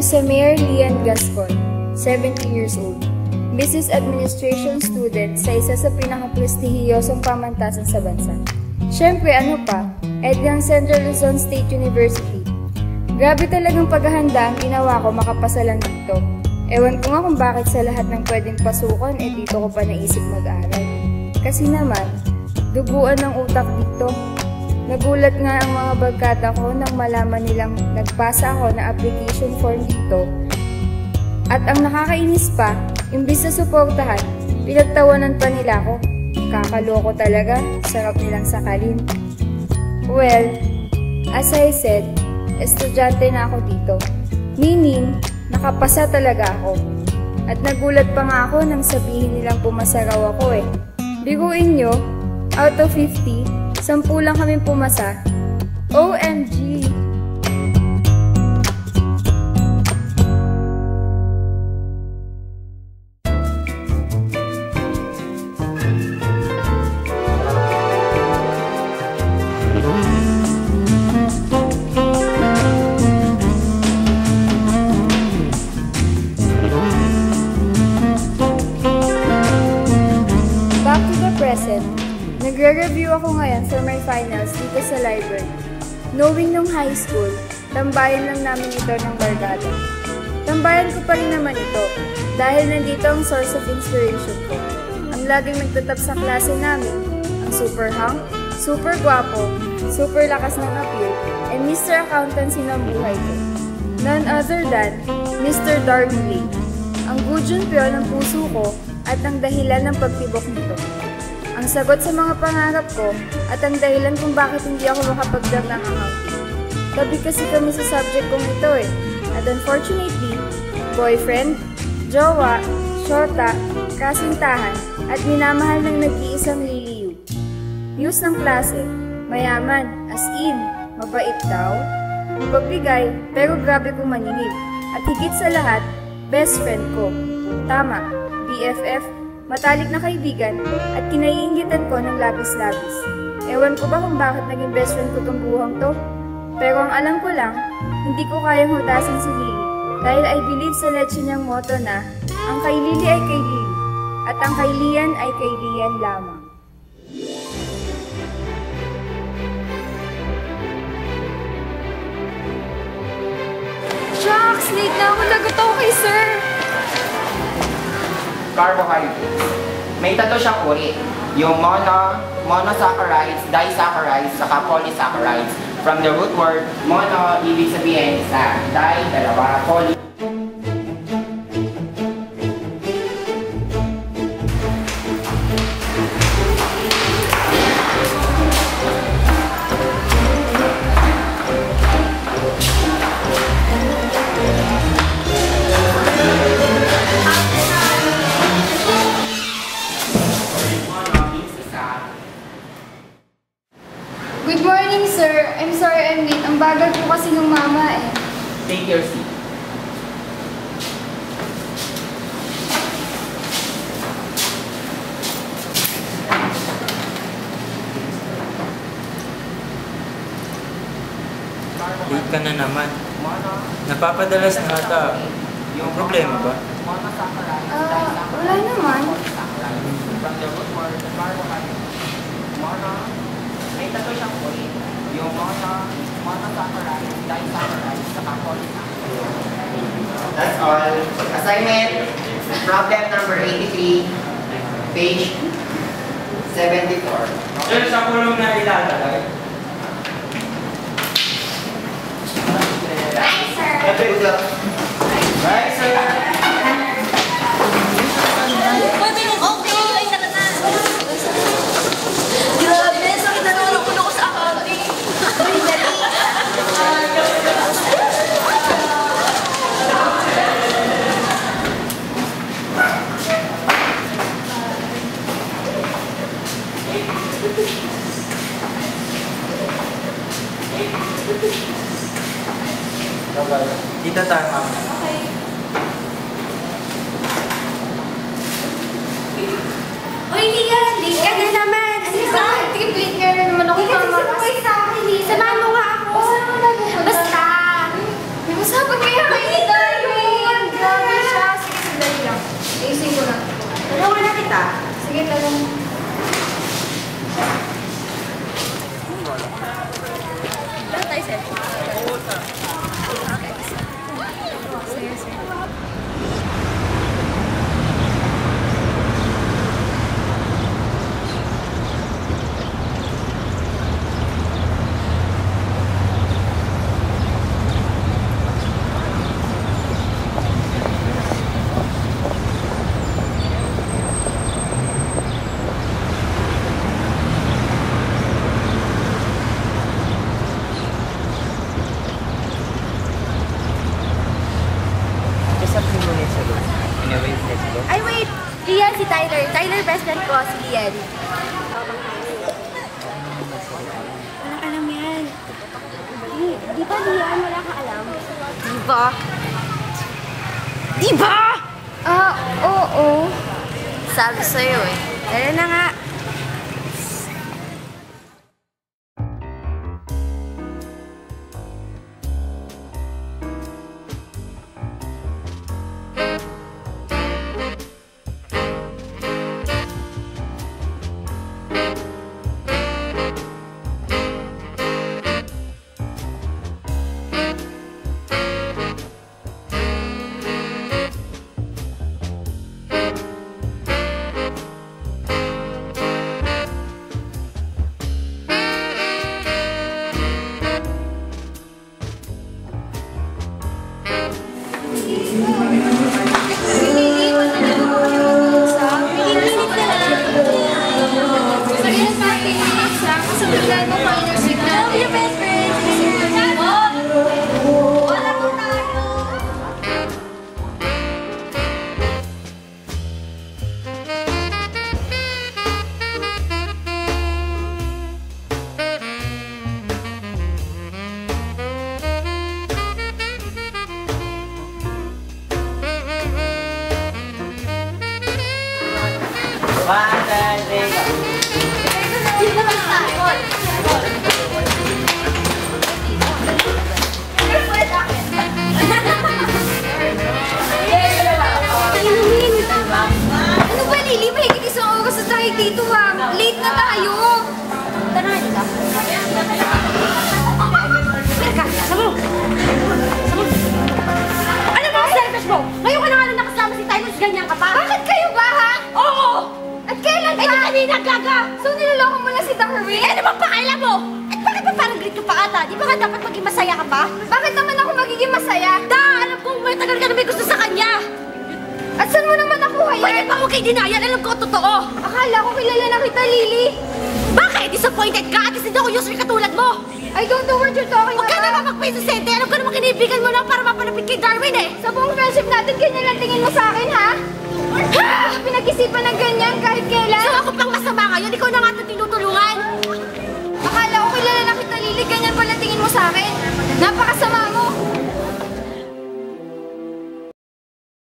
si Mayor Lian Gascon, 17 years old. Business Administration student sa isa sa pinakaprestihiyosong pamantasan sa bansa. Siyempre, ano pa, EDGA ng Central Luzon State University. Grabe talagang paghahanda ang ginawa ko makapasa lang dito. Ewan ko nga kung bakit sa lahat ng pwedeng pasukan, dito ko pa naisip mag-aral. Kasi naman, duguan ng utak dito. Nagulat nga ang mga barkada ko nang malaman nilang nagpasa ako na application form dito. At ang nakakainis pa, imbis na suportahan, pinagtawanan pa nila ako. Kakaloko talaga, sarap nilang sakalin. Well, as I said, estudyante na ako dito. Meaning, nakapasa talaga ako. At nagulat pa nga ako nang sabihin nilang pumasa raw ako eh. Biguin nyo, out of 50, 10 lang kami pumasa. OMG! Nagre-review ako ngayon for my finals dito sa library. Knowing nung high school, tambayan lang namin ito ng barkada. Tambayan ko pa rin naman ito dahil nandito ang source of inspiration ko. Ang laging nagtatap sa klase namin, ang super hang, super gwapo, super lakas ng appeal, and Mr. Accountancy ng buhay ko. None other than Mr. Darby Lee, ang gudjunpyo ng puso ko at ang dahilan ng pagtibok nito. Ang sagot sa mga pangarap ko at ang dahilan kung bakit hindi ako makapag-grab ng accounting. Tabi kasi kami sa subject kong ito eh. At unfortunately, boyfriend, jowa, shota, kasintahan, at minamahal ng nag-iisang liliyu. News ng klase, mayaman, as in, mabait daw, mapagbigay, pero grabe kong maningil. At higit sa lahat, best friend ko. Tama, BFF, matalik na kaibigan at kinaiingitan ko ng labis-labis. Ewan ko ba kung bakit naging best friend ko tong buhang to? Pero ang alam ko lang, hindi ko kayang hutasin si Lily dahil I believe sa leche niyang motto na ang kay Lily ay kay Lily at ang kay Lian ay kay Lian lamang. Shucks! Late na ako. Lagot ako kay sir! Carbohydrates. May tatlo siyang uri. Yung monosaccharides, disaccharides, saka polysaccharides. From the root word, mono, ibig sabihin isa. Di, dalawa, poly. Good morning, sir. I'm sorry I'm late. Ang bagal po kasi ng mama eh. Take your seat. Late ka na naman. Napapadalas na ata. Yung problema ba? Wala naman. From the root word, may tatlo siyang uri. Yung monosaccharides, disaccharides, saka polysaccharides. That's all. Assignment, problem number 83, page 74. Sir, sa kulong na ilalagay. Right, sir. Right, sir. Kita tayo, ma'am. Okay. Uy, Lian! Late ka na naman! Ano ba? Triplet nga na naman ako. Hindi kasi sumabay sa akin eh. Samahan mo nga ako. Basta! May usapan kayo kayo. Sige, talong. Dito tayo, sir. Sige, sir. Just a few minutes ago. Anyway, let's go. Ay, wait! Lian, si Tyler. Tyler, best friend ko, si Lian. Walang alam yan. Di ba, Lian? Wala ka alam? Di ba? Di ba? Ah, oo. Sabi sa'yo eh. Tara na nga. Dito ha, late na tayo. Tara, halika. Halika, sabog. Sabog. Ano ba ang selfish mo? Ngayon ka na nga lang nakasama si Tymus, ganyan ka pa. Bakit kayo ba ha? Oo! At kailan ba? Ay, kanina, gaga! So niloloko mo na si Darwin? Eh, ano bang pakailan mo? At bakit pa parang galit ka pa ata? Di ba nga dapat maging masaya ka pa? Bakit naman ako magiging masaya? Alam kong may tagal ka na may gusto sa kanya. At saan mo naman nakuha yan? Pwede pa mo kay dinayan, alam ko totoo. Akala ko kilala na kita, Lily. Bakit? Disappointed ka? At hindi ako user katulad mo. I don't know what you're talking about. Huwag ka naman magpesisente. Alam ko naman kinibigan mo lang para mapalapit kay Darwin eh. Sa buong friendship natin, ganyan lang tingin mo sa akin, ha? Ha? Pinag-isipan ng ganyan kahit kailan? So ako pang masama ngayon, ikaw na nga ito tinutulungan. Akala ko kilala na kita, Lily. Ganyan pala tingin mo sa akin. Napakasama